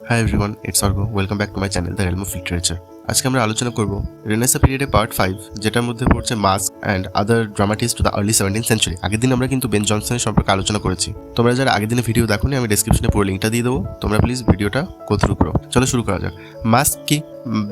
Hi everyone, it's Argo. Welcome back to my channel, The Realm of Literature. আজকে আমরা আলোচনা করব renaissance পিরিয়ডে পার্ট 5, যেটার মধ্যে পড়ছে mask and other dramatist to the early 17th century. আগের দিন আমরা কিন্তু বেন জনসনের সম্পর্কে আলোচনা করেছি। তোমরা যারা আগের দিনে ভিডিও দেখোনি, আমি ডেসক্রিপশনে পুরো লিঙ্কটা দিয়ে দেবো, তোমরা প্লিজ ভিডিওটা গো থ্রু করো। চলো শুরু করা যাক। মাস্ক কি?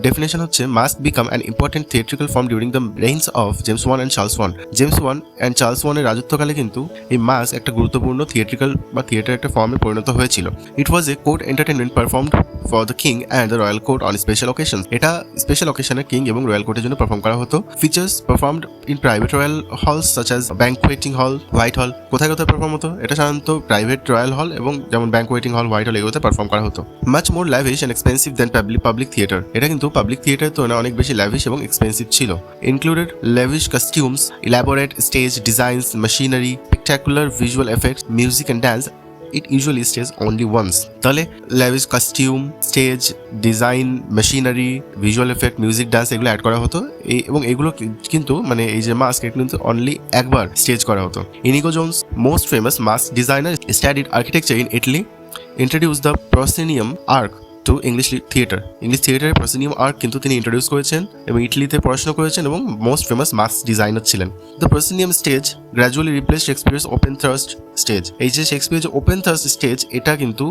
ডেফিনেশন হচ্ছে mask become an important theatrical form during the rains of James one and Charles one. James one and Charles ওয়ানের রাজত্বকালে কিন্তু এই মাস্ক একটা গুরুত্বপূর্ণ থিয়েট্রিক্যাল বা থিয়েটার একটা ফর্মে পরিণত হয়েছিল। It was a court entertainment performed for the king and the royal court on special occasion. এটা স্পেশাল অকেশনে কিং এবং রয়্যাল কোর্টের জন্য পারফর্ম করা হতো। Features performed in private royal halls such as banqueting hall, white হল। কোথায় কোথায় পারফর্ম হতো? এটা সাধারণত প্রাইভেট রয়্যাল হল এবং যেমন ব্যাঙ্কোয়েটিং হল, হোয়াইট হল এগুলোতে পারফর্ম করা হতো। Much more lavish and expensive than public theatre. এটা কিন্তু পাবলিক থিয়েটার তো না, অনেক বেশি ল্যাভিশ এবং এক্সপেন্সিভ ছিল। Included lavish costumes, elaborate stage designs, machinery, spectacular visual effects, music and dance. It usually stays only once. তাহলে lavish costume, stage design, machinery, visual effect, music, dance এগুলো add করা হতো এবং এগুলো কিন্তু মানে এই যে মাস্ক এটা কিন্তু অনলি একবার স্টেজ করা হতো। Inigo Jones, most famous mask designer, studied architecture in Italy, introduced the proscenium arc to English theatre. English থিয়েটারের প্রসিনিয়াম আর্ক কিন্তু তিনি ইন্ট্রোডিউস করেছেন এবং ইটালিতে পড়াশোনা করেছেন এবং মোস্ট ফেমাস মাস্ক ডিজাইনার ছিলেন। The proscenium stage gradually replace Shakespeare's open thirst stage. এই যে শেক্সপিয়ার যে ওপেন থার্স্ট স্টেজ, এটা কিন্তু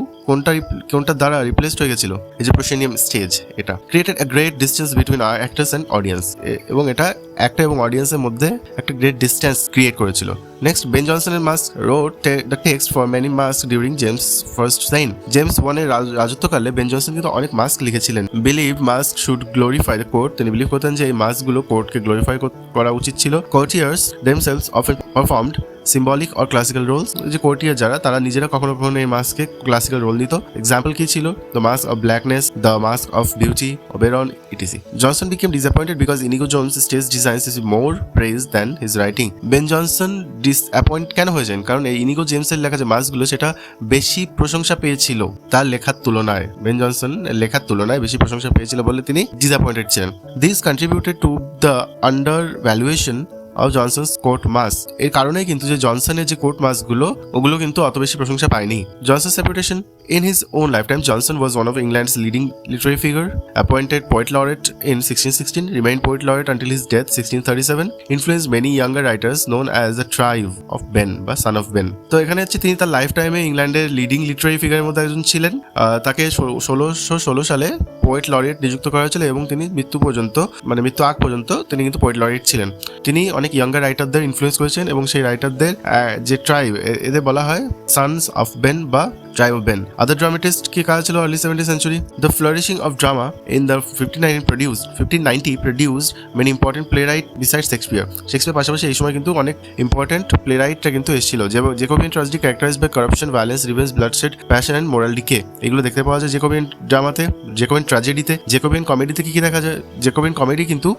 কোনটার দ্বারা রিপ্লেসড হয়ে গেছিল? এই যে প্রসিনিয়াম স্টেজ, এটা created a great distance between actors and audience, এবং এটা অ্যাক্টর এবং অডিয়েন্সের মধ্যে একটা গ্রেট ডিস্টেন্স ক্রিয়েট করেছিল। Next, Ben Jonson and masque wrote the text for many masque during James first reign. James ওয়ানের রাজত্বকালে বেন জনসন কিন্তু অনেক মাস্ক লিখেছিলেন। Believe masque should glorify the court. তিনি বিলিভ করতেন যে এই মাস্কগুলো কোর্টকে গ্লোরিফাই করা উচিত ছিল। Courtiers themselves often performed symbolic or classical roles. যে কোর্টিয়ার যারা, তারা নিজেরা কখনো কখনো এই মাস্কে ক্লাসিক্যাল রোল নিত। এক্সাম্পল কি ছিল? The mask of blackness, the mask of beauty, Oberon, etc. Jonson became disappointed because Inigo Jones stage designs is more praise than his writing. Ben Jonson disappoint কেন হয়ে যান? কারণ এই ইনিগো জেমসের লেখা যে মাস্কগুলো সেটা বেশি প্রশংসা পেয়েছিল তার লেখার তুলনায়। বেন জনসন লেখার তুলনায় বেশি প্রশংসা পেয়েছিল বলে তিনি ডিসঅ্যাপয়েন্টেড ছিলেন। This contributed to the under valuation of Johnson's court mask. এর কারণেই কিন্তু যে জনসনের যে কোর্ট মাস্কগুলো ওগুলো কিন্তু অত বেশি প্রশংসা পায়নি। Johnson's reputation in his own lifetime, Jonson was one of England's leading literary figure, appointed poet laureate in 1616, remained poet laureate until his death 1637, influenced many younger writers known as the tribe of Ben বা son of Ben। তো এখানে হচ্ছে তিনি তার life টাইমে ইংল্যান্ডের leading Literary ফিগারের মধ্যে একজন ছিলেন। তাকে 1616 সালে পোয়েট লরিয়েট নিযুক্ত করা হয়েছিল এবং তিনি মৃত্যু আগ পর্যন্ত তিনি কিন্তু পোয়েট লরিয়েট ছিলেন। তিনি অনেক ইয়াঙ্গার রাইটারদের ইনফ্লুয়েন্স করেছেন এবং সেই রাইটারদের যে ট্রাইব, এদের বলা হয় সন্স অফ বেন বা tribe of Ben. Other dramatists কি কাজ ছিল early 17th century? The flourishing of drama in the 1590 produced many important playwright besides Shakespeare. Shakespeare পাশাপাশি এই সময় কিন্তু অনেক ইম্পর্টেন্ট প্লেরাইটরা কিন্তু এসেছিল। Jacobean tragedy characterized by corruption, violence, revenge, bloodshed, passion and moral decay. এগুলো দেখতে পাওয়া যায় Jacobean ড্রামাতে, Jacobean ট্র্যাজেডিতে। Jacobean কমেডিতে কি দেখা যায়? Jacobean কমেডি কিন্তু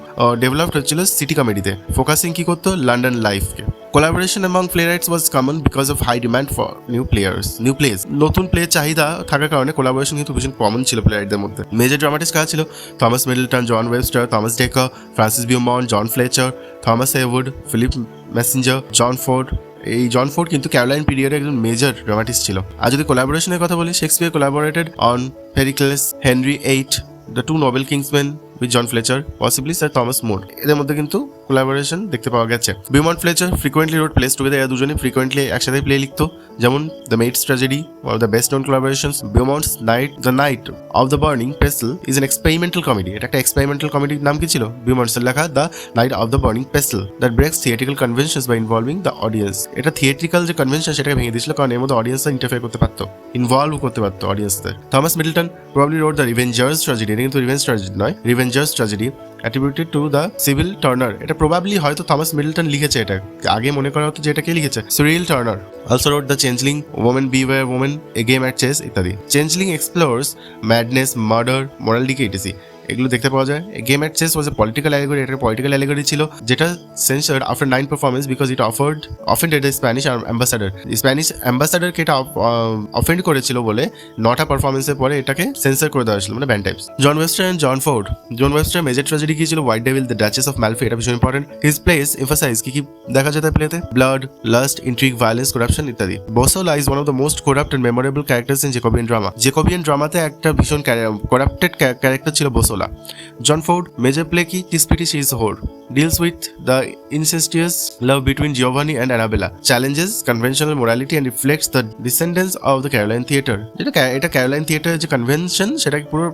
ডেভেলপড হচ্ছিল সিটি কমেডিতে। ফোকাসিং কি করতো? London লাইফকে। Collaboration among playwrights was common because of high demand for new plays. নতুন প্লে চাহিদা থাকার কারণে কোলাবোরেশন কিন্তু ভীষণ কমন ছিল প্লেরাইটদের মধ্যে। মেজর ড্রামাটিস্ট কারা ছিল? Thomas Middleton, John Webster, Thomas Dekker, Francis Beaumont, John Fletcher, Thomas Heywood, Philip Massinger, John Ford. এই জন ফোর্ড কিন্তু ক্যারোলাইন পিরিয়ডের একজন মেজর ড্রামাটিস্ট ছিল। আর যদি কোলাবোরেশনের কথা বলি, Shakespeare collaborated on Pericles, Henry VIII, the two noble kinsmen with John Fletcher, possibly sir Thomas More. এদের মধ্যে কিন্তু কোলাবোরেশন দেখতে পাওয়া গেছে। Beaumont Fletcher frequently wrote plays together. এরা দুজনে ফ্রিকোয়েন্টলি একসাথে প্লে লিখতো। যেমন the maid's tragedy, one of the best known collaborations. Beaumont's the knight of the burning pestle is an experimental comedy. এটা একটা এক্সপেরিমেন্টাল কমেডির নাম কি ছিল? বিউমন্টসের লেখা the knight of the burning pestle that breaks theatrical conventions by involving the audience. এটা theatrical যে কনভেনশন সেটাকে ভেঙে দিয়েছিল, কারণ এর মধ্যে অডিয়েন্সরা ইন্টারফেয়ার করতে পারতো, ইনভলভ করতে পারতো অডিয়েন্সদের। Thomas Middleton probably wrote the revenger's tragedy. এটা কিন্তু রিভেঞ্জ ট্র্যাজেডি নয়, revenger's tragedy attributed to the Sybil Turner. এটা প্রবাবলি হয়তো থমাস মিডলটন লিখেছে। এটা আগে মনে করা হতো যে এটা কে লিখেছে? Cyril Turner. Also wrote The Changeling, Woman Beware Woman, A Game at Chess ইত্যাদি। Changeling explores madness, murder, moral decay, etc. এগুলো দেখতে পাওয়া যায়। Game at chess was a political allegory. এটা পলিটিক্যাল অ্যালিগরি ছিল যেটা censored after 9 performance because it offended the Spanish ambassador. Spanish অ্যাম্বাসাডারকে এটা অফেন্ড করেছিল বলে 9টা পারফরমেন্সের পরে এটাকে সেন্সার করে দেওয়া হয়েছিল, মানে ban types. John Webster and John Ford. John Webster major tragedy কি ছিল? White devil, the duchess of Malfi. এটা ভীষণ ইম্পর্টেন্ট। হিজ প্লেস এমফাসাইজ কি দেখা যায় তার প্লেতে? Blood, last, intrigue, violence, corruption corruption ইত্যাদি। Bosola is one of the most corrupt and memorable characters in Jacobean drama. Jacobean dramaতে একটা ভীষণ corrupted character ছিল Bosola. John Ford, major play কি Tis Pity She is a Whore, deals with the incestuous love between Giovanni and Annabella, challenges conventional morality and reflects the descendants of the Caroline theatre. এটা Caroline theatre যে convention সেটাকে পুরো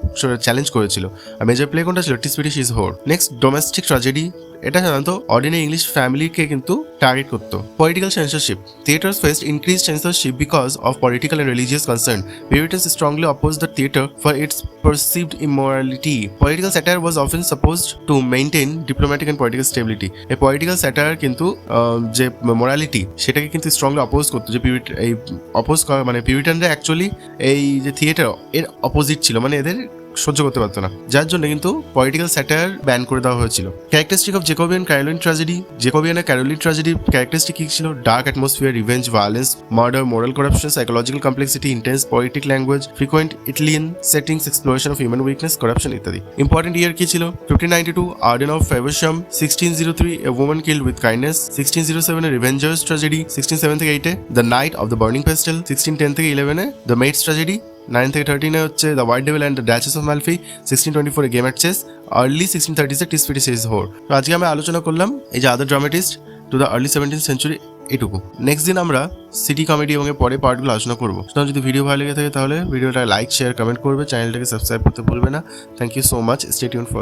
challenge করেছিল। আর major play কোনটা ছিল? Tis Pity She is a Whore. Next domestic tragedy, এটা সাধারণত ordinary English ফ্যামিলিকে কিন্তু টার্গেট করতো। Political censorship, theatres faced increase censorship because of political and religious concern. Puritans strongly opposed the theatre for its perceived immorality. Political satire was often supposed to maintain diplomatic and political stability. এই political satire কিন্তু যে morality সেটাকে কিন্তু strongly oppose করতো। যে এই oppose করা মানে পিউরিটানরা অ্যাকচুয়ালি এই যে থিয়েটার এর অপোজিট ছিল, মানে এদের সহ্য করতে পারতো না, যার জন্য কিন্তু পলিটিক্যাল স্যাটায়ার ব্যান করে দেওয়া হয়েছিল। Characteristic of Jacobean Caroline tragedy, Jacobean আর ক্যারোলিন ট্র্যাজেডি ক্যারেক্টারিস্টিক কি ছিল? Dark atmosphere, revenge, violence, murder, moral corruption, psychological complexity, intense poetic language, frequent Italian settings, exploration of human weakness, corruption ইত্যাদি। Important year কি ছিল? 1592 Arden of Faversham, 1603 এ woman killed with kindness, 1607 এ revenger's tragedy, 1607 থেকে 8 এ the knight of the burning pestle, 1610 থেকে 11 এ the maid's tragedy, 9 থেকে 13 এ হচ্ছে the white devil and the ড্যাচেস of Malfi, 1624 A game at chess, early 1630s A টিস PT she is a হোর। তো আজকে আমরা আলোচনা করলাম এই যে আদার dramatist to the early 17th century, এটুকু। নেক্সট দিন আমরা সিটি কমেডি এবং পরে পার্টগুলো আলোচনা করবো। যদি ভিডিও ভালো লেগে থাকে তাহলে ভিডিওটা লাইক, শেয়ার, কমেন্ট করবে, চ্যানেলটাকে সাবস্ক্রাইব করতে ভুলবে না। Thank you so much, stay tune for